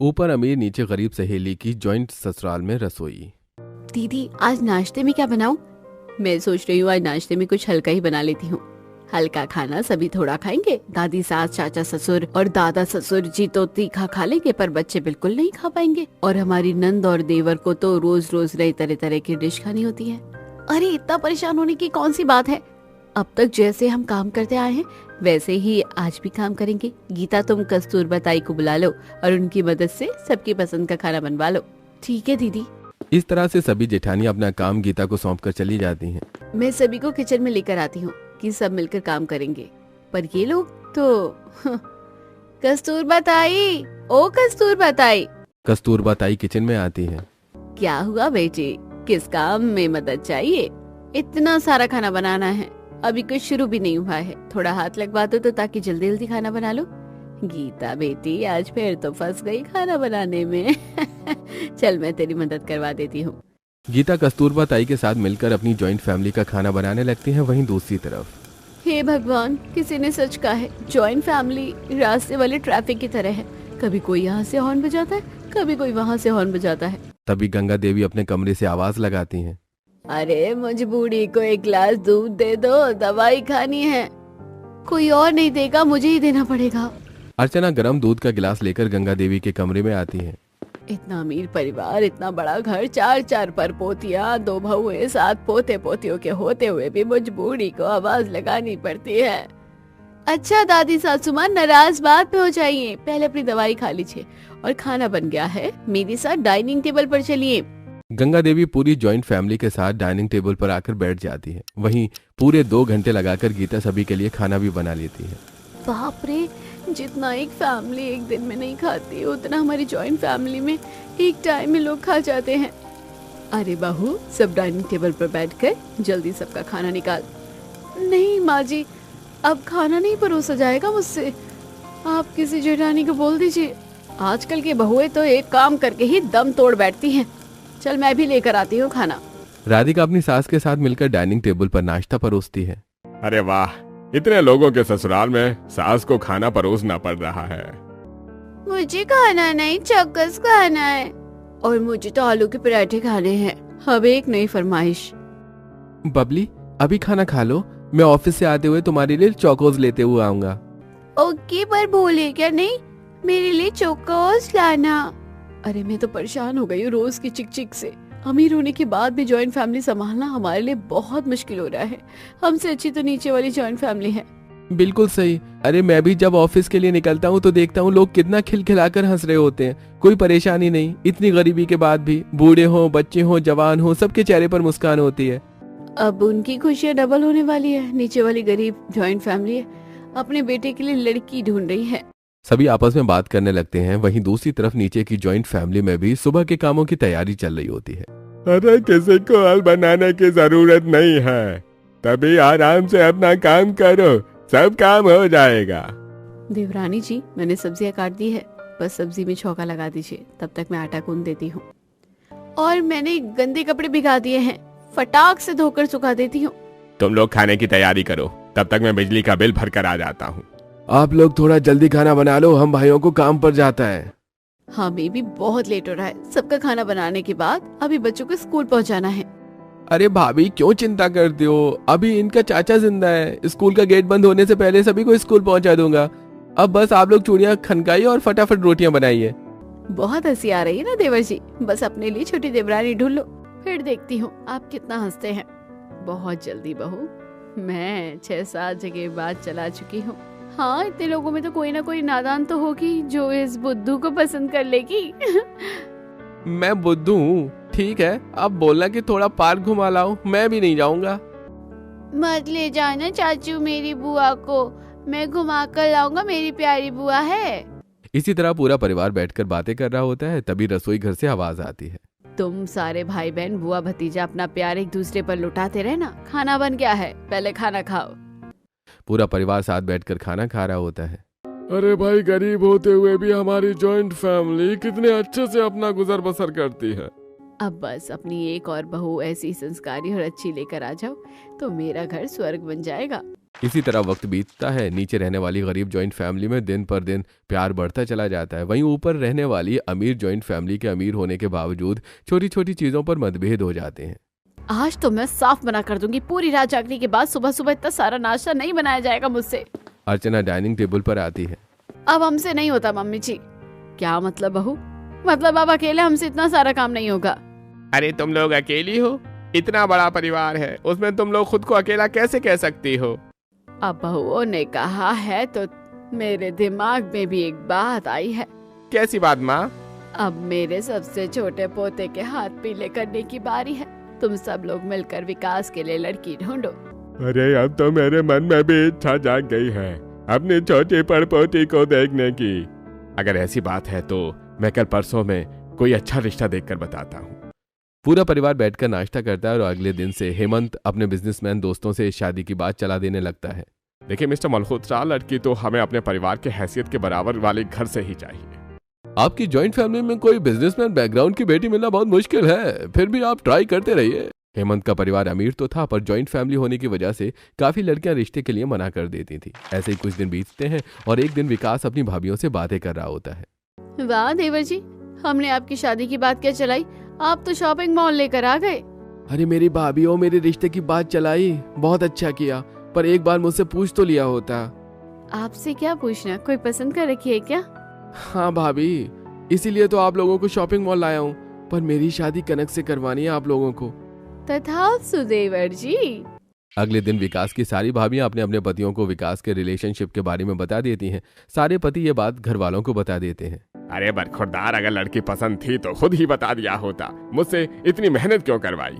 ऊपर अमीर नीचे गरीब सहेली की जॉइंट ससुराल में रसोई। दीदी आज नाश्ते में क्या बनाऊं? मैं सोच रही हूँ आज नाश्ते में कुछ हल्का ही बना लेती हूँ। हल्का खाना सभी थोड़ा खाएंगे। दादी सास चाचा ससुर और दादा ससुर जी तो तीखा खा लेंगे, पर बच्चे बिल्कुल नहीं खा पाएंगे। और हमारी नंद और देवर को तो रोज रोज नई तरह तरह की डिश खानी होती है। अरे इतना परेशान होने की कौन सी बात है। अब तक जैसे हम काम करते आए हैं वैसे ही आज भी काम करेंगे। गीता तुम कस्तूरबा ताई को बुला लो और उनकी मदद से सबकी पसंद का खाना बनवा लो। ठीक है दीदी। इस तरह से सभी जेठानी अपना काम गीता को सौंप कर चली जाती हैं। मैं सभी को किचन में लेकर आती हूँ कि सब मिलकर काम करेंगे, पर ये लोग तो कस्तूरबा ताई, ओ कस्तूरबा ताई। कस्तूरबा ताई किचन में आती है। क्या हुआ बेटी, किस काम में मदद चाहिए? इतना सारा खाना बनाना है, अभी कुछ शुरू भी नहीं हुआ है। थोड़ा हाथ लगवा दो तो ताकि जल्दी जल्दी खाना बना लो। गीता बेटी आज फिर तो फंस गई खाना बनाने में। चल मैं तेरी मदद करवा देती हूँ। गीता कस्तूरबा ताई के साथ मिलकर अपनी जॉइंट फैमिली का खाना बनाने लगती हैं। वहीं दूसरी तरफ हे भगवान, किसी ने सच कहा है, जॉइंट फैमिली रास्ते वाले ट्रैफिक की तरह है। कभी कोई यहाँ से हॉर्न बजाता है, कभी कोई वहाँ से हॉर्न बजाता है। तभी गंगा देवी अपने कमरे से आवाज लगाती हैं। अरे मुझे बूढ़ी को एक गिलास दूध दे दो, दवाई खानी है। कोई और नहीं देगा, मुझे ही देना पड़ेगा। अर्चना गर्म दूध का गिलास लेकर गंगा देवी के कमरे में आती है। इतना अमीर परिवार, इतना बड़ा घर, चार चार पर पोतियाँ, 2 बहुएं, 7 पोते पोतियों के होते हुए भी मुझ बूढ़ी को आवाज लगानी पड़ती है। अच्छा दादी सासू माँ, नाराज बात पे हो जाइए, पहले अपनी दवाई खा लीजिए और खाना बन गया है, मेरे साथ डाइनिंग टेबल पर चलिए। गंगा देवी पूरी जॉइंट फैमिली के साथ डाइनिंग टेबल पर आकर बैठ जाती है। वहीं पूरे 2 घंटे लगाकर गीता सभी के लिए खाना भी बना लेती है। बाप रे, जितना एक फैमिली एक दिन में नहीं खाती उतना हमारी जॉइंट फैमिली में एक टाइम में लोग खा जाते हैं। अरे बहू, सब डाइनिंग टेबल पर बैठकर जल्दी सबका खाना निकाल। नहीं माँ जी, अब खाना नहीं परोसा जाएगा मुझसे, आप किसी जेठानी को बोल दीजिए। आजकल की बहुएं तो एक काम करके ही दम तोड़ बैठती हैं। चल मैं भी लेकर आती हूँ खाना। राधिका अपनी सास के साथ मिलकर डाइनिंग टेबल पर नाश्ता परोसती है। अरे वाह, इतने लोगों के ससुराल में सास को खाना परोसना पड़ रहा है। मुझे खाना नहीं, चक्कस खाना है। और मुझे तो आलू के पराठे खाने हैं। अब एक नई फरमाइश। बबली अभी खाना खा लो, मैं ऑफिस से आते हुए तुम्हारे लिए चौकोज लेते हुए आऊंगा। ओके, पर भूले क्या नहीं मेरे लिए चौकोस लाना। अरे मैं तो परेशान हो गई हूँ रोज की चिक चिक से। अमीर होने के बाद भी जॉइंट फैमिली संभालना हमारे लिए बहुत मुश्किल हो रहा है। हमसे अच्छी तो नीचे वाली जॉइंट फैमिली है। बिल्कुल सही। अरे मैं भी जब ऑफिस के लिए निकलता हूँ तो देखता हूँ लोग कितना खिलखिलाकर हंस रहे होते हैं। कोई परेशानी नहीं, इतनी गरीबी के बाद भी। बूढ़े हो, बच्चे हो, जवान हो, सबके चेहरे पर मुस्कान होती है। अब उनकी खुशियाँ डबल होने वाली है। नीचे वाली गरीब जॉइंट फैमिली है, अपने बेटे के लिए लड़की ढूंढ रही है। सभी आपस में बात करने लगते हैं। वहीं दूसरी तरफ नीचे की जॉइंट फैमिली में भी सुबह के कामों की तैयारी चल रही होती है। अरे किसी को हल बनाने की जरूरत नहीं है, तभी आराम से अपना काम करो, सब काम हो जाएगा। देवरानी जी, मैंने सब्जियां काट दी है, बस सब्जी में छौंका लगा दीजिए, तब तक मैं आटा गूंद देती हूँ। और मैंने गंदे कपड़े भिगा दिए हैं, फटाक से धोकर सुखा देती हूँ। तुम लोग खाने की तैयारी करो, तब तक मैं बिजली का बिल भर कर आ जाता हूँ। आप लोग थोड़ा जल्दी खाना बना लो, हम भाइयों को काम पर जाता है। हमें भी बहुत लेट हो रहा है। सबका खाना बनाने के बाद अभी बच्चों को स्कूल पहुंचाना है। अरे भाभी क्यों चिंता करते हो, अभी इनका चाचा जिंदा है। स्कूल का गेट बंद होने से पहले सभी को स्कूल पहुंचा दूंगा। अब बस आप लोग चूड़ियां खनकाइए और फटाफट रोटियां बनाइए। बहुत हंसी आ रही है ना देवर जी, बस अपने लिए छोटी देवरानी ढूंढ लो, फिर देखती हूँ आप कितना हंसते हैं। बहुत जल्दी बहू, मैं 6-7 जगह बात चला चुकी हूँ। हाँ, इतने लोगों में तो कोई ना कोई नादान तो होगी जो इस बुद्धू को पसंद कर लेगी। मैं बुद्धू हूँ, ठीक है, अब बोलना कि थोड़ा पार्क घुमा लाओ, मैं भी नहीं जाऊंगा। मत ले जाना चाचू मेरी बुआ को, मैं घुमा कर लाऊंगा, मेरी प्यारी बुआ है। इसी तरह पूरा परिवार बैठकर बातें कर रहा होता है। तभी रसोई घर से आवाज आती है। तुम सारे भाई बहन बुआ भतीजा अपना प्यार एक दूसरे पर लुटाते रहना, खाना बन गया है, पहले खाना खाओ। पूरा परिवार साथ बैठकर खाना खा रहा होता है। अरे भाई, गरीब होते हुए भी हमारी जॉइंट फैमिली कितने अच्छे से अपना गुजर बसर करती है। अब बस अपनी एक और बहू ऐसी संस्कारी और अच्छी लेकर आ जाओ तो मेरा घर स्वर्ग बन जाएगा। इसी तरह वक्त बीतता है। नीचे रहने वाली गरीब जॉइंट फैमिली में दिन पर दिन प्यार बढ़ता चला जाता है। वहीं ऊपर रहने वाली अमीर जॉइंट फैमिली के अमीर होने के बावजूद छोटी छोटी चीजों पर मतभेद हो जाते हैं। आज तो मैं साफ मना कर दूंगी, पूरी रात जागने के बाद सुबह सुबह इतना सारा नाश्ता नहीं बनाया जाएगा मुझसे। अर्चना डाइनिंग टेबल पर आती है। अब हमसे नहीं होता मम्मी जी। क्या मतलब बहू? मतलब अब अकेले हमसे इतना सारा काम नहीं होगा। अरे तुम लोग अकेली हो? इतना बड़ा परिवार है, उसमें तुम लोग खुद को अकेला कैसे कह सकती हो? अब बहुओं ने कहा है तो मेरे दिमाग में भी एक बात आई है। कैसी बात माँ? अब मेरे सबसे छोटे पोते के हाथ पीले करने की बारी है। तुम सब लोग मिलकर विकास के लिए लड़की ढूंढो। अरे अब तो मेरे मन में भी इच्छा जाग गई है अपनी छोटी पड़पोती को देखने की। अगर ऐसी बात है तो मैं कल परसों में कोई अच्छा रिश्ता देखकर बताता हूँ। पूरा परिवार बैठकर नाश्ता करता है और अगले दिन से हेमंत अपने बिजनेसमैन दोस्तों से इस शादी की बात चला देने लगता है। देखिए मिस्टर मल्होत्रा, लड़की तो हमें अपने परिवार के हैसियत के बराबर वाले घर से ही चाहिए। आपकी जॉइंट फैमिली में कोई बिजनेसमैन बैकग्राउंड की बेटी मिलना बहुत मुश्किल है, फिर भी आप ट्राई करते रहिए। हेमंत का परिवार अमीर तो था, पर जॉइंट फैमिली होने की वजह से काफी लड़कियां रिश्ते के लिए मना कर देती थी। ऐसे ही कुछ दिन बीतते हैं और एक दिन विकास अपनी भाभीियों से बातें कर रहा होता है। वाह देवर जी, हमने आपकी शादी की बात क्या चलाई, आप तो शॉपिंग मॉल लेकर आ गए। अरे मेरी भाभीियों मेरे रिश्ते की बात चलाई, बहुत अच्छा किया, पर एक बार मुझसे पूछ तो लिया होता। आपसे क्या पूछना, कोई पसंद कर रखी है क्या? हाँ भाभी, इसीलिए तो आप लोगों को शॉपिंग मॉल लाया हूँ, पर मेरी शादी कनक से करवानी है आप लोगों को। तथास्तु देवर जी। अगले दिन विकास की सारी भाभियां अपने अपने पतियों को विकास के रिलेशनशिप के बारे में बता देती हैं। सारे पति ये बात घर वालों को बता देते हैं। अरे बरखुरदार, अगर लड़की पसंद थी तो खुद ही बता दिया होता, मुझसे इतनी मेहनत क्यों करवाई?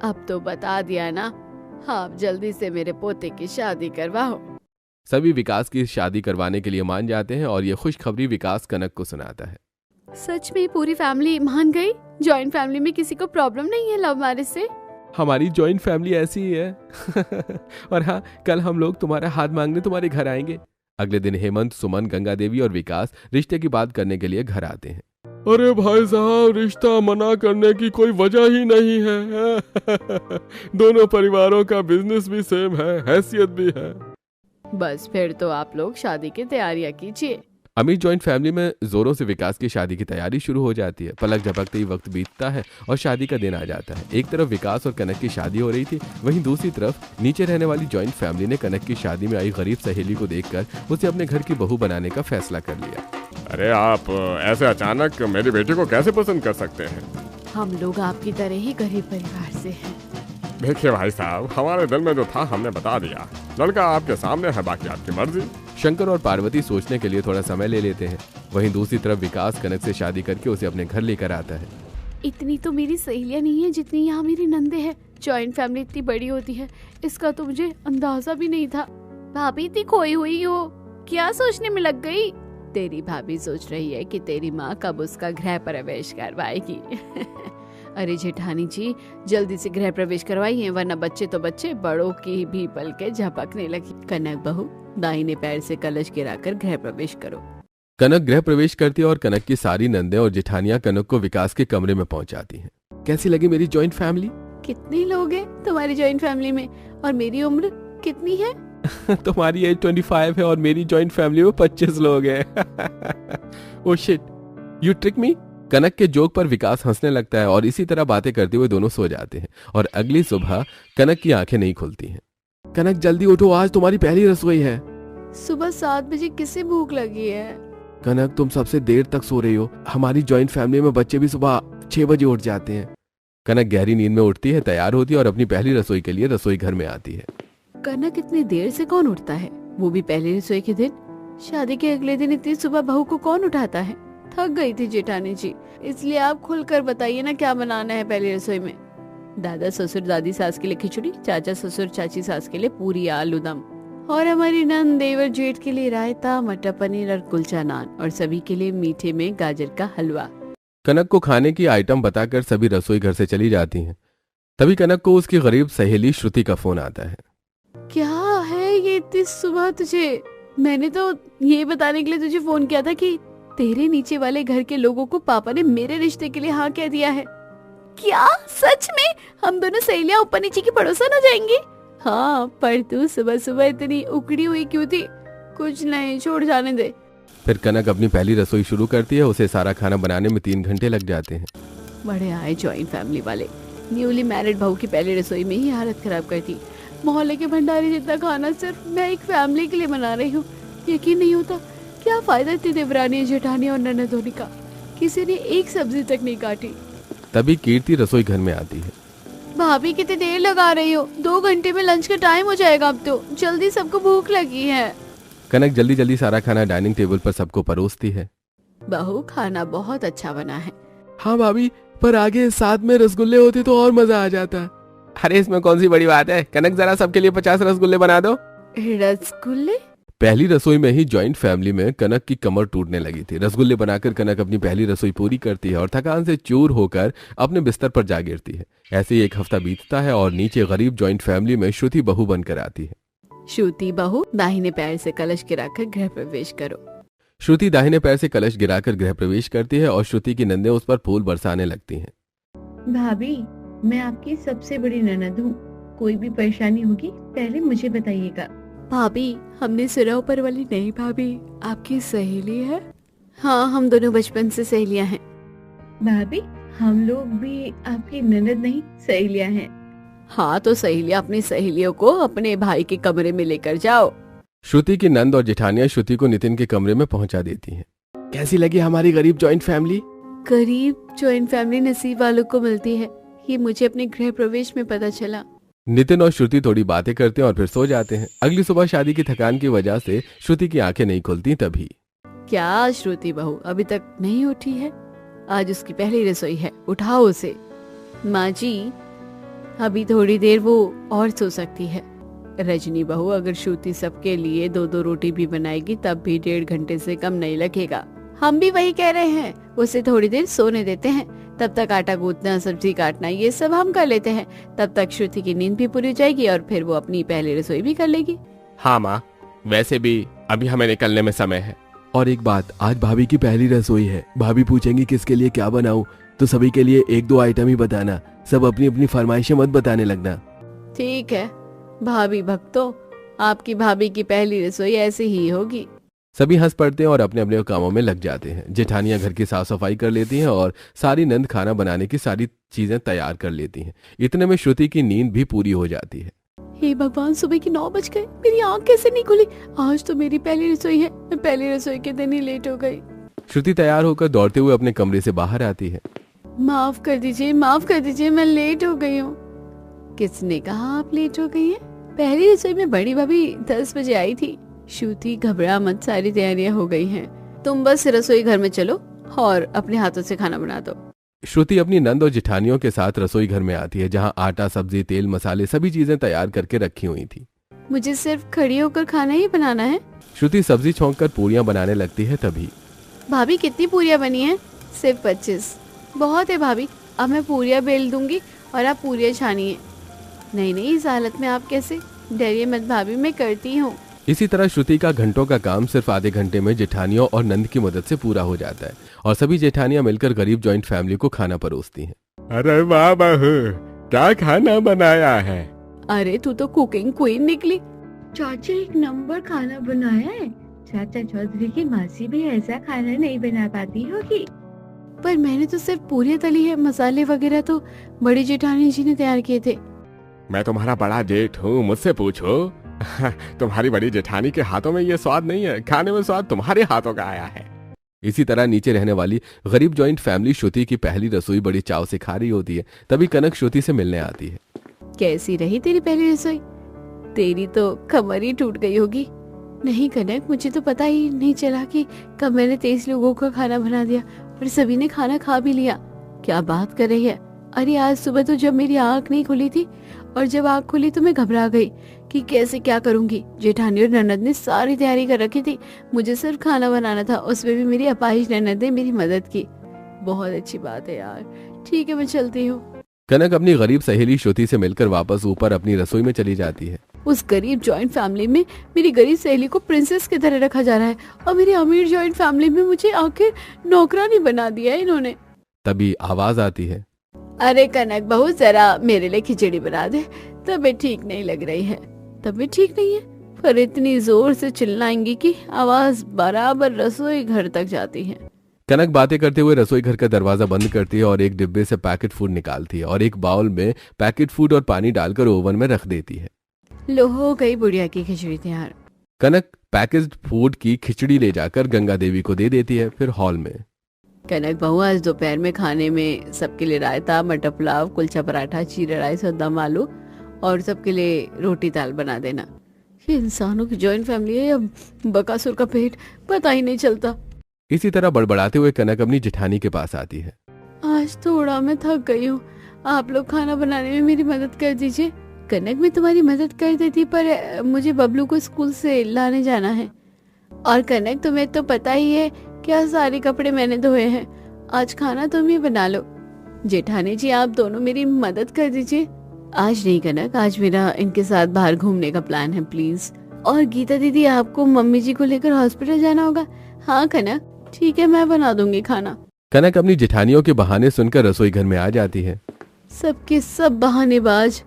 अब तो बता दिया ना, आप जल्दी से मेरे पोते की शादी करवाओ। सभी विकास की शादी करवाने के लिए मान जाते हैं और ये खुशखबरी विकास कनक को सुनाता है। सच में पूरी फैमिली मान गई? जॉइंट फैमिली में किसी को प्रॉब्लम नहीं है लव मैरिज से? हमारी जॉइंट फैमिली ऐसी ही है। और हाँ, कल हम लोग तुम्हारा हाथ मांगने तुम्हारे घर आएंगे। अगले दिन हेमंत, सुमन, गंगा देवी और विकास रिश्ते की बात करने के लिए घर आते हैं। अरे भाई साहब, रिश्ता मना करने की कोई वजह ही नहीं है। दोनों परिवारों का बिजनेस भी सेम है, हैसियत भी है। बस फिर तो आप लोग शादी की तैयारियां कीजिए। अमीर जॉइंट फैमिली में जोरों से विकास की शादी की तैयारी शुरू हो जाती है। पलक झपकते ही वक्त बीतता है और शादी का दिन आ जाता है। एक तरफ विकास और कनक की शादी हो रही थी, वहीं दूसरी तरफ नीचे रहने वाली जॉइंट फैमिली ने कनक की शादी में आई गरीब सहेली को देखकर उसे अपने घर की बहू बनाने का फैसला कर लिया। अरे आप ऐसे अचानक मेरी बेटी को कैसे पसंद कर सकते हैं? हम लोग आपकी तरह ही गरीब परिवार से हैं। देखिए भाई साहब, हमारे दिल में जो था हमने बता दिया। लड़का आपके सामने है, बाकी आपकी मर्जी। शंकर और पार्वती सोचने के लिए थोड़ा समय ले लेते हैं। वहीं दूसरी तरफ विकास कनक से शादी करके उसे अपने घर लेकर आता है। इतनी तो मेरी सहेलियां नहीं है जितनी यहाँ मेरी नंदे हैं। जॉइंट फैमिली इतनी बड़ी होती है, इसका तो मुझे अंदाजा भी नहीं था। भाभी इतनी खोई हुई हो, क्या सोचने में लग गई? तेरी भाभी सोच रही है कि तेरी माँ कब उसका गृह प्रवेश करवाएगी। अरे जेठानी जी, जल्दी से गृह प्रवेश करवाइए, वरना बच्चे तो बच्चे, बड़ों की भी पलकें झपकने लगी। कनक बहू, दाहिने पैर से कलश गिराकर गृह प्रवेश करो। कनक गृह प्रवेश करती है और कनक की सारी नंदे और जेठानियां कनक को विकास के कमरे में पहुंचाती हैं। कैसी लगी मेरी जॉइंट फैमिली? कितने लोग हैं तुम्हारी जॉइंट फैमिली में, और मेरी उम्र कितनी है? तुम्हारी एज 25 है और मेरी जॉइंट फैमिली में 25 लोग हैं। ओह शिट, यू ट्रिक मी। कनक के जोक पर विकास हंसने लगता है और इसी तरह बातें करते हुए दोनों सो जाते हैं। और अगली सुबह कनक की आंखें नहीं खुलती हैं। कनक जल्दी उठो, आज तुम्हारी पहली रसोई है। सुबह 7 बजे किसे भूख लगी है? कनक, तुम सबसे देर तक सो रही हो। हमारी जॉइंट फैमिली में बच्चे भी सुबह 6 बजे उठ जाते हैं। कनक गहरी नींद में उठती है, तैयार होती है और अपनी पहली रसोई के लिए रसोई घर में आती है। कनक, इतनी देर से कौन उठता है, वो भी पहली रसोई के दिन? शादी के अगले दिन इतनी सुबह बहू को कौन उठाता है? थक गई थी जेठानी जी, इसलिए आप खुलकर बताइए ना, क्या बनाना है पहली रसोई में? दादा ससुर दादी सास के लिए खिचड़ी, चाचा ससुर चाची सास के लिए पूरी आलू दम, और हमारी नंद देवर जेठ के लिए रायता, मटर पनीर और कुलचा नान, और सभी के लिए मीठे में गाजर का हलवा। कनक को खाने की आइटम बताकर सभी रसोई घर से चली जाती हैं। तभी कनक को उसकी गरीब सहेली श्रुति का फोन आता है। क्या है ये इतनी सुबह तुझे? मैंने तो ये बताने के लिए तुझे फोन किया था कि तेरे नीचे वाले घर के लोगों को पापा ने मेरे रिश्ते के लिए हाँ कह दिया है। क्या सच में? हम दोनों सहेलियां ऊपर नीचे की पड़ोसन हो जाएंगी? हाँ, पर तू सुबह सुबह इतनी उकड़ी हुई क्यों थी? कुछ नहीं, छोड़ जाने दे। फिर कनक अपनी पहली रसोई शुरू करती है। उसे सारा खाना बनाने में 3 घंटे लग जाते हैं। बड़े आए जॉइंट फैमिली वाले, न्यूली मैरिड बहू की पहली रसोई में ही हालत खराब कर दी। मोहल्ले के भंडारे जितना खाना सिर्फ मैं एक फैमिली के लिए बना रही हूँ। यकीन नहीं होता, क्या फायदा इतनी देवरानी, जेठानी और ननदोनी का, किसी ने एक सब्जी तक नहीं काटी। तभी कीर्ति रसोई घर में आती है। भाभी कितनी देर लगा रही हो? 2 घंटे में लंच का टाइम हो जाएगा, अब तो जल्दी, सबको भूख लगी है। कनक जल्दी जल्दी सारा खाना डाइनिंग टेबल पर सबको परोसती है। बहू, खाना बहुत अच्छा बना है। हाँ भाभी, पर आगे साथ में रसगुल्ले होते तो और मजा आ जाता। अरे इसमें कौन सी बड़ी बात है कनक, जरा सबके लिए 50 रसगुल्ले बना दो। रसगुल्ले? पहली रसोई में ही जॉइंट फैमिली में कनक की कमर टूटने लगी थी। रसगुल्ले बनाकर कनक अपनी पहली रसोई पूरी करती है और थकान से चूर होकर अपने बिस्तर पर जा गिरती है। ऐसे ही एक हफ्ता बीतता है और नीचे गरीब जॉइंट फैमिली में श्रुति बहू बनकर आती है। श्रुति बहू, दाहिने पैर से कलश गिराकर गृह प्रवेश करो। श्रुति दाहिने पैर से कलश गिराकर गृह प्रवेश करती है और श्रुति की नंदें उस पर फूल बरसाने लगती हैं। भाभी, मैं आपकी सबसे बड़ी ननद हूँ, कोई भी परेशानी होगी पहले मुझे बताइएगा। भाभी, हमने सुना ऊपर वाली नहीं भाभी आपकी सहेली है। हाँ, हम दोनों बचपन से सहेलियां हैं। भाभी, हम लोग भी आपकी ननद नहीं, सहेलियां हैं। हाँ, तो सहेलियां अपनी सहेलियों को अपने भाई के कमरे में लेकर जाओ। श्रुति की नंद और जेठानियां श्रुति को नितिन के कमरे में पहुंचा देती हैं। कैसी लगी हमारी गरीब जॉइंट फैमिली? गरीब जॉइंट फैमिली नसीब वालों को मिलती है, ये मुझे अपने गृह प्रवेश में पता चला। नितिन और श्रुति थोड़ी बातें करते हैं और फिर सो जाते हैं। अगली सुबह शादी की थकान की वजह से श्रुति की आंखें नहीं खुलती। तभी क्या श्रुति बहू अभी तक नहीं उठी है? आज उसकी पहली रसोई है, उठाओ उसे। माँ जी, अभी थोड़ी देर वो और सो सकती है। रजनी बहू, अगर श्रुति सबके लिए 2-2 रोटी भी बनाएगी तब भी 1.5 घंटे से कम नहीं लगेगा। हम भी वही कह रहे हैं, उसे थोड़ी देर सोने देते हैं, तब तक आटा गूंथना, सब्जी काटना, ये सब हम कर लेते हैं। तब तक श्रुति की नींद भी पूरी हो जाएगी और फिर वो अपनी पहली रसोई भी कर लेगी। हाँ माँ, वैसे भी अभी हमें निकलने में समय है। और एक बात, आज भाभी की पहली रसोई है। भाभी पूछेंगी किसके लिए क्या बनाऊं, तो सभी के लिए 1-2 आइटम ही बताना। सब अपनी अपनी फरमाइशें मत बताने लगना। ठीक है भाभी भक्तों, आपकी भाभी की पहली रसोई ऐसी ही होगी। सभी हंस पड़ते हैं और अपने अपने कामों में लग जाते हैं। जेठानियां घर की साफ सफाई कर लेती हैं और सारी नंद खाना बनाने की सारी चीजें तैयार कर लेती हैं। इतने में श्रुति की नींद भी पूरी हो जाती है। हे भगवान, सुबह के 9 बज गए, मेरी आँख कैसे नहीं खुली? आज तो मेरी पहली रसोई है, मैं पहली रसोई के दिन ही लेट हो गई। श्रुति तैयार होकर दौड़ते हुए अपने कमरे से बाहर आती है। माफ कर दीजिए, माफ कर दीजिए, मैं लेट हो गई हूँ। किसने कहा आप लेट हो गई हैं? पहली रसोई में बड़ी भाभी 10 बजे आई थी। श्रुति, घबरा मत, सारी तैयारियां हो गई हैं। तुम बस रसोई घर में चलो और अपने हाथों से खाना बना दो। श्रुति अपनी नंद और जेठानियों के साथ रसोई घर में आती है, जहाँ आटा, सब्जी, तेल, मसाले सभी चीजें तैयार करके रखी हुई थी। मुझे सिर्फ खड़ी होकर खाना ही बनाना है। श्रुति सब्जी छोंक कर पूरियां बनाने लगती है। तभी भाभी, कितनी पूरियां बनी हैं? सिर्फ 25। बहुत है भाभी, अब मैं पूरियां बेल दूंगी और आप पूरियां छानिए। नहीं नहीं, इस हालत में आप कैसे? डरिए मत भाभी, मैं करती हूँ। इसी तरह श्रुति का घंटों का काम सिर्फ आधे घंटे में जेठानियों और नंद की मदद से पूरा हो जाता है और सभी जेठानियां मिलकर गरीब जॉइंट फैमिली को खाना परोसती हैं। अरे वाह बहू, क्या खाना बनाया है? अरे तू तो कुकिंग क्वीन निकली। चाचा 1 नंबर खाना बनाया है। चाचा चौधरी की मासी भी ऐसा खाना नहीं बना पाती होगी। पर मैंने तो सिर्फ पूरियां तली है, मसाले वगैरह तो बड़ी जेठानी जी ने तैयार किए थे। मैं तुम्हारा बड़ा जेठ हूँ, मुझसे पूछो। तुम्हारी बड़ी जेठानी के हाथों में ये स्वाद नहीं है, खाने में स्वाद तुम्हारे हाथों का आया है। इसी तरह नीचे रहने वाली गरीब जॉइंट फैमिली श्रुति की पहली रसोई बड़ी चाव से खा रही होती है। तभी कनक श्रुति से मिलने आती है। कैसी रही तेरी पहली रसोई? तेरी तो कमर ही टूट गई होगी। नहीं कनक, मुझे तो पता ही नहीं चला कि कब मैंने 23 लोगों का खाना बना दिया और सभी ने खाना खा भी लिया। क्या बात कर रही है? अरे आज सुबह तो जब मेरी आँख नहीं खुली थी और जब आँख खुली तो मैं घबरा गई कि कैसे क्या करूंगी। जेठानी और ननद ने सारी तैयारी कर रखी थी, मुझे सिर्फ खाना बनाना था। उसमें भी मेरी अपाहिज ननद ने मेरी मदद की। बहुत अच्छी बात है यार। ठीक है, मैं चलती हूँ। कनक अपनी गरीब सहेली श्रुति से मिलकर वापस ऊपर अपनी रसोई में चली जाती है। उस गरीब जॉइंट फैमिली में मेरी गरीब सहेली को प्रिंसेस की तरह रखा जा रहा है और मेरी अमीर जॉइंट फैमिली में मुझे आखिर नौकरानी बना दिया है इन्होंने। तभी आवाज आती है। अरे कनक बहू, जरा मेरे लिए खिचड़ी बना दे, तबीयत ठीक नहीं लग रही है। तबीयत ठीक नहीं है? पर इतनी जोर से चिल्लाएंगी कि आवाज बराबर रसोई घर तक जाती है। कनक बातें करते हुए रसोई घर का दरवाजा बंद करती है और एक डिब्बे से पैकेट फूड निकालती है और एक बाउल में पैकेट फूड और पानी डालकर ओवन में रख देती है। लो, हो गई बुढ़िया की खिचड़ी तैयार। कनक पैकेज्ड फूड की खिचड़ी ले जाकर गंगा देवी को दे देती है। फिर हॉल में, कनक बहू, आज दोपहर में खाने में सबके लिए रायता, मटर पुलाव, कुलचा पराठा, जीरा राइस और दम आलू, और सबके लिए रोटी दाल बना देना। ये इंसानों की जॉइंट फैमिली है या बकासुर का पेट, पता ही नहीं चलता। इसी तरह बड़बड़ाते हुए कनक अपनी जेठानी के पास आती है। आज थोड़ा मैं थक गई हूँ, आप लोग खाना बनाने में मेरी मदद कर दीजिए। कनक, मैं तुम्हारी मदद कर देती, पर मुझे बबलू को स्कूल से लाने जाना है। और कनक, तुम्हें तो पता ही है क्या सारे कपड़े मैंने धोए हैं। आज खाना तुम ही बना लो। जेठानी जी, आप दोनों मेरी मदद कर दीजिए। आज नहीं कनक, आज मेरा इनके साथ बाहर घूमने का प्लान है, प्लीज। और गीता दीदी, आपको मम्मी जी को लेकर हॉस्पिटल जाना होगा। हाँ कनक, ठीक है, मैं बना दूंगी खाना। कनक अपनी जेठानियों के बहाने सुनकर रसोई घर में आ जाती है। सबके सब बहानेबाज।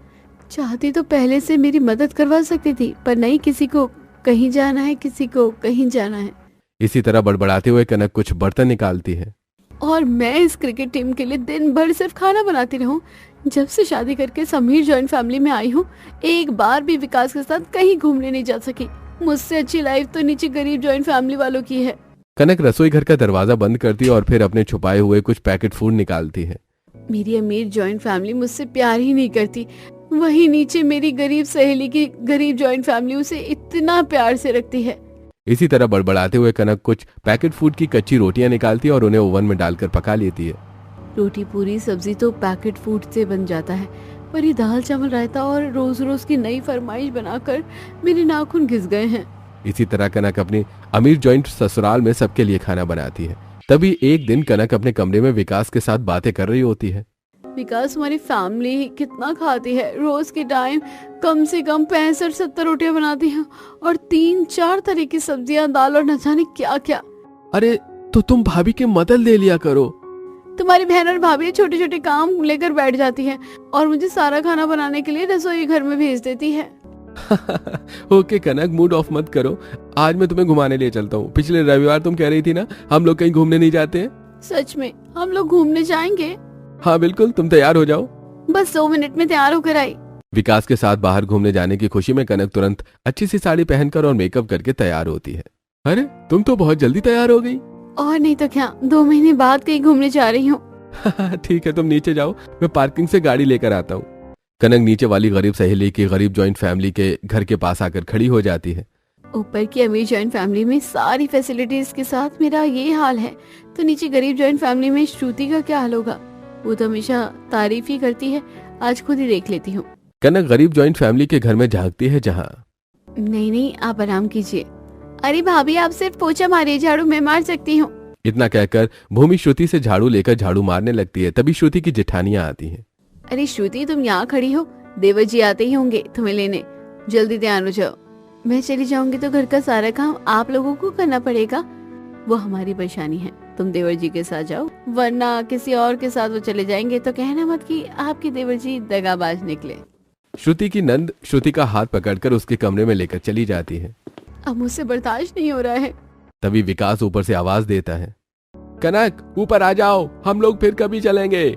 चाहती तो पहले से मेरी मदद करवा सकती थी, पर नहीं, किसी को कहीं जाना है, किसी को कहीं जाना है। इसी तरह बड़बड़ाते हुए कनक कुछ बर्तन निकालती है। और मैं इस क्रिकेट टीम के लिए दिन भर सिर्फ खाना बनाती रहूं। जब से शादी करके समीर जॉइंट फैमिली में आई हूँ, एक बार भी विकास के साथ कहीं घूमने नहीं जा सकी। मुझसे अच्छी लाइफ तो नीचे गरीब जॉइंट फैमिली वालों की है। कनक रसोई घर का दरवाजा बंद करती है और फिर अपने छुपाए हुए कुछ पैकेट फूड निकालती है। मेरी अमीर जॉइंट फैमिली मुझसे प्यार ही नहीं करती, वहीं नीचे मेरी गरीब सहेली की गरीब जॉइंट फैमिली उसे इतना प्यार से रखती है। इसी तरह बड़बड़ाते हुए कनक कुछ पैकेट फूड की कच्ची रोटियां निकालती है और उन्हें ओवन में डालकर पका लेती है। रोटी पूरी सब्जी तो पैकेट फूड से बन जाता है, पर ये दाल चावल रायता और रोज रोज की नई फरमाइश बनाकर मेरे नाखून घिस गए हैं। इसी तरह कनक अपनी अमीर जॉइंट ससुराल में सबके लिए खाना बनाती है। तभी एक दिन कनक अपने कमरे में विकास के साथ बातें कर रही होती है। विकास, हमारी फैमिली कितना खाती है। रोज के टाइम कम से कम 65-70 रोटियां बनाती है और 3-4 तरह की सब्जियां, दाल और न जाने क्या क्या। अरे तो तुम भाभी की मदद ले लिया करो। तुम्हारी बहन और भाभी छोटे छोटे काम लेकर बैठ जाती है और मुझे सारा खाना बनाने के लिए रसोई घर में भेज देती है। ओके कनक, मूड ऑफ मत करो। आज मैं तुम्हें घुमाने ले चलता हूँ। पिछले रविवार तुम कह रही थी ना हम लोग कहीं घूमने नहीं जाते हैं। सच में हम लोग घूमने जाएंगे? हाँ बिल्कुल, तुम तैयार हो जाओ। बस 2 मिनट में तैयार होकर आई। विकास के साथ बाहर घूमने जाने की खुशी में कनक तुरंत अच्छी सी साड़ी पहनकर और मेकअप करके तैयार होती है। अरे तुम तो बहुत जल्दी तैयार हो गई। और नहीं तो क्या, 2 महीने बाद कहीं घूमने जा रही हूँ। ठीक है, तुम नीचे जाओ, मैं पार्किंग से गाड़ी लेकर आता हूँ। कनक नीचे वाली गरीब सहेली की गरीब जॉइंट फैमिली के घर के पास आकर खड़ी हो जाती है। ऊपर की अमीर जॉइंट फैमिली में सारी फैसिलिटीज के साथ मेरा ये हाल है, तो नीचे गरीब जॉइंट फैमिली में श्रुति का क्या हाल होगा? वो तो हमेशा तारीफ ही करती है। आज खुद ही देख लेती हूँ। कनक गरीब जॉइंट फैमिली के घर में झांकती है जहाँ। नहीं, आप आराम कीजिए। अरे भाभी, आप सिर्फ पोछा मारिए, झाड़ू मैं मार सकती हूँ। इतना कहकर भूमि श्रुति से झाड़ू लेकर झाड़ू मारने लगती है। तभी श्रुति की जेठानियां आती हैं। अरे श्रुति, तुम यहाँ खड़ी हो, देवर जी आते ही होंगे तुम्हें लेने, जल्दी तैयार हो जाओ। मैं चली जाऊंगी तो घर का सारा काम आप लोगों को करना पड़ेगा। वो हमारी परेशानी है, तुम देवर जी के साथ जाओ, वरना किसी और के साथ वो चले जाएंगे तो कहना मत कि आपके देवर जी दगाबाज निकले। श्रुति की नंद श्रुति का हाथ पकड़कर उसके कमरे में लेकर चली जाती है। अब मुझसे बर्दाश्त नहीं हो रहा है। तभी विकास ऊपर से आवाज देता है, कनक ऊपर आ जाओ, हम लोग फिर कभी चलेंगे।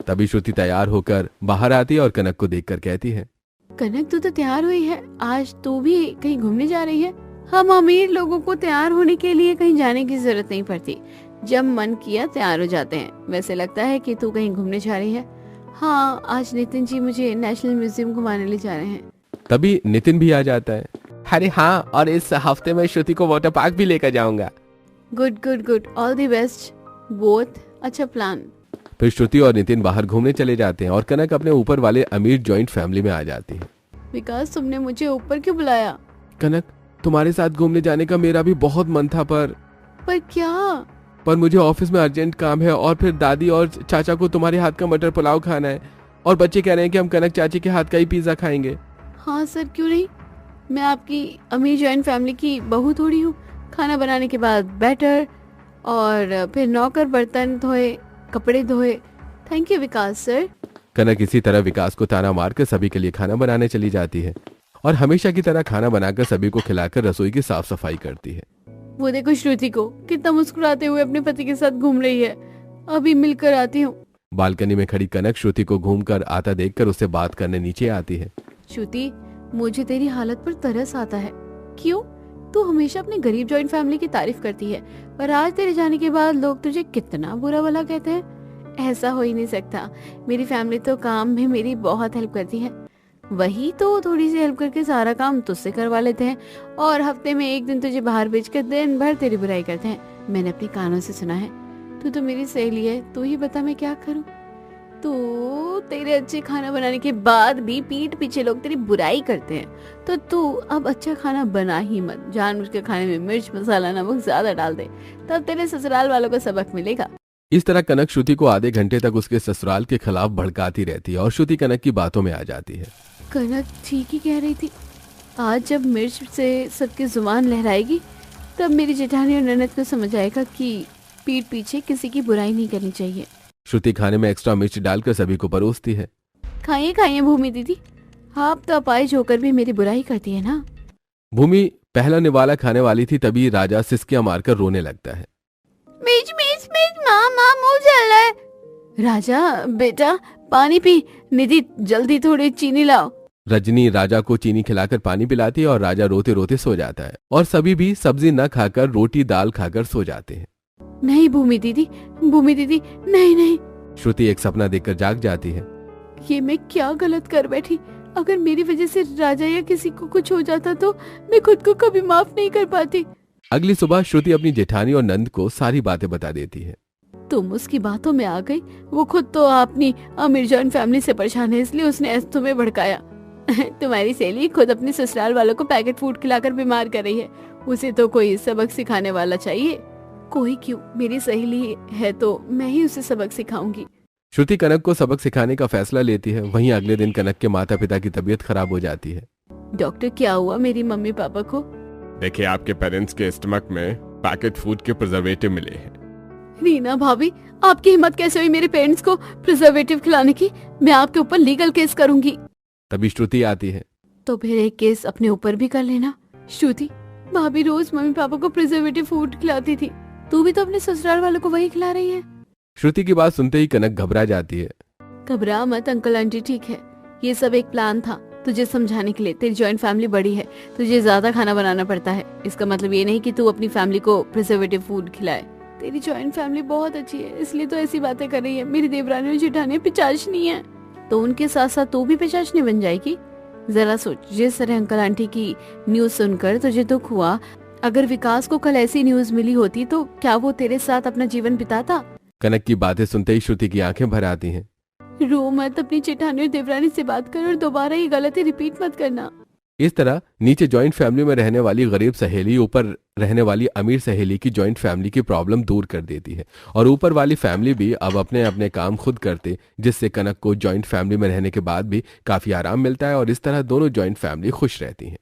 तभी श्रुति तैयार होकर बाहर आती है और कनक को देखकर कहती है, कनक तू तो तैयार हुई है, आज तू भी कहीं घूमने जा रही है? हम अमीर लोगों को तैयार होने के लिए कहीं जाने की जरूरत नहीं पड़ती, जब मन किया तैयार हो जाते हैं। वैसे लगता है कि तू कहीं घूमने जा रही है। हाँ, आज नितिन जी मुझे नेशनल म्यूजियम घुमाने ले जा रहे हैं। तभी नितिन भी आ जाता है। अरे हाँ, और इस हफ्ते में श्रुति को वाटर पार्क भी लेकर जाऊंगा। Good good good, all the best both, अच्छा प्लान। फिर श्रुति और नितिन बाहर घूमने चले जाते हैं और कनक अपने ऊपर वाले अमीर जॉइंट फैमिली में आ जाती है। विकास, तुमने मुझे ऊपर क्यों बुलाया? कनक, तुम्हारे साथ घूमने जाने का मेरा भी बहुत मन था, पर क्या? पर मुझे ऑफिस में अर्जेंट काम है और फिर दादी और चाचा को तुम्हारे हाथ का मटर पुलाव खाना है और बच्चे कह रहे हैं कि हम कनक चाची के हाथ का ही पिज्जा खाएंगे। हाँ सर, क्यों नहीं, मैं आपकी अमीर जॉइंट फैमिली की बहू थोड़ी हूँ। खाना बनाने के बाद बैटर और फिर नौकर बर्तन धोए, कपड़े धोए, थैंक यू विकास सर। कनक इसी तरह विकास को ताना मारकर सभी के लिए खाना बनाने चली जाती है और हमेशा की तरह खाना बनाकर सभी को खिलाकर रसोई की साफ सफाई करती है। वो देखो श्रुति को कितना मुस्कुराते हुए अपने पति के साथ घूम रही है। अभी मिलकर आती हूँ। बालकनी में खड़ी कनक श्रुति को घूमकर आता देखकर उससे बात करने नीचे आती है। श्रुति, मुझे तेरी हालत पर तरस आता है। क्यों? तू हमेशा अपने गरीब जॉइंट फैमिली की तारीफ करती है, पर आज तेरे जाने के बाद लोग तुझे कितना बुरा भला कहते हैं। ऐसा हो ही नहीं सकता। मेरी फैमिली तो काम में मेरी बहुत हेल्प करती है। वही तो थोड़ी सी हेल्प करके सारा काम तुझसे करवा लेते हैं और हफ्ते में एक दिन तुझे बाहर भेजकर दिन भर तेरी बुराई करते हैं। मैंने अपने कानों से सुना है। तू तो मेरी सहेली है, तू ही बता मैं क्या करूं। तू तेरे अच्छे खाना बनाने के बाद भी पीठ पीछे लोग तेरी बुराई करते हैं, तो तू अब अच्छा खाना बना ही मत। जानबूझकर खाने में मिर्च मसाला नमक ज्यादा डाल दे, तब तेरे ससुराल वालों को सबक मिलेगा। इस तरह कनक श्रुति को आधे घंटे तक उसके ससुराल के खिलाफ भड़काती रहती है और श्रुति कनक की बातों में आ जाती है। कनक ठीक ही कह रही थी। आज जब मिर्च से सबकी जुबान लहराएगी तब मेरी जेठानी और ननद को समझ आएगा कि पीठ पीछे किसी की बुराई नहीं करनी चाहिए। श्रुति खाने में एक्स्ट्रा मिर्च डालकर सभी को परोसती है। खाइए खाइए भूमि दीदी, आप तो अपाहिज होकर भी मेरी बुराई करती है ना। भूमि पहला निवाला खाने वाली थी, तभी राजा सिसकियां मारकर रोने लगता है। मिर्च मिर्च मिर्च, माँ मुंह जल रहा है। राजा बेटा पानी पी। निधि जल्दी थोड़ी चीनी लाओ। रजनी राजा को चीनी खिलाकर पानी पिलाती है और राजा रोते रोते सो जाता है और सभी भी सब्जी न खाकर रोटी दाल खाकर सो जाते हैं। नहीं भूमि दीदी नहीं नहीं। श्रुति एक सपना देखकर जाग जाती है। ये मैं क्या गलत कर बैठी। अगर मेरी वजह से राजा या किसी को कुछ हो जाता तो मैं खुद को कभी माफ नहीं कर पाती। अगली सुबह श्रुति अपनी जेठानी और नंद को सारी बातें बता देती है। तुम उसकी बातों में आ गई। वो खुद तो अपनी अमीर जॉइंट फैमिली से परेशान है, इसलिए उसने तुम्हें भड़काया। तुम्हारी सहेली खुद अपने ससुराल वालों को पैकेट फूड खिलाकर बीमार कर रही है। उसे तो कोई सबक सिखाने वाला चाहिए। कोई क्यों, मेरी सहेली है तो मैं ही उसे सबक सिखाऊंगी। श्रुति कनक को सबक सिखाने का फैसला लेती है। वहीं अगले दिन कनक के माता पिता की तबीयत खराब हो जाती है। डॉक्टर, क्या हुआ मेरी मम्मी पापा को? देखिए, आपके पेरेंट्स के स्टमक में पैकेट फूड के प्रिजर्वेटिव मिले हैं। रीना भाभी, आपकी हिम्मत कैसे हुई मेरे पेरेंट्स को प्रिजर्वेटिव खिलाने की? मैं आपके ऊपर लीगल केस करूंगी। तभी श्रुति आती है। तो फिर एक केस अपने ऊपर भी कर लेना। श्रुति, भाभी रोज मम्मी पापा को प्रिजर्वेटिव फूड खिलाती थी, तू भी तो अपने ससुराल वालों को वही खिला रही है। श्रुति की बात सुनते ही कनक घबरा जाती है। घबरा मत अंकल आंटी, ठीक है। ये सब एक प्लान था तुझे समझाने के लिए। तेरी जॉइंट फैमिली बड़ी है, तुझे ज्यादा खाना बनाना पड़ता है। इसका मतलब ये नहीं कि तू अपनी फैमिली को प्रिजर्वेटिव फूड खिलाए। तेरी जॉइंट फैमिली बहुत अच्छी है, इसलिए तो ऐसी बातें कर रही है। मेरी देवरानी और जेठानी पिचाचनी है, तो उनके साथ साथ तू भी पिचाचनी बन जाएगी। जरा सोच, जिस तरह अंकल आंटी की न्यूज सुनकर तुझे दुख हुआ, अगर विकास को कल ऐसी न्यूज मिली होती तो क्या वो तेरे साथ अपना जीवन बिताता? कनक की बातें सुनते ही श्रुति की आंखें भर आती हैं। रो मत, अपनी जेठानी और देवरानी से बात कर और दोबारा ये गलती रिपीट मत करना। इस तरह नीचे जॉइंट फैमिली में रहने वाली गरीब सहेली ऊपर रहने वाली अमीर सहेली की जॉइंट फैमिली की प्रॉब्लम दूर कर देती है और ऊपर वाली फैमिली भी अब अपने अपने काम खुद करते, जिससे कनक को जॉइंट फैमिली में रहने के बाद भी काफी आराम मिलता है और इस तरह दोनों जॉइंट फैमिली खुश रहती हैं।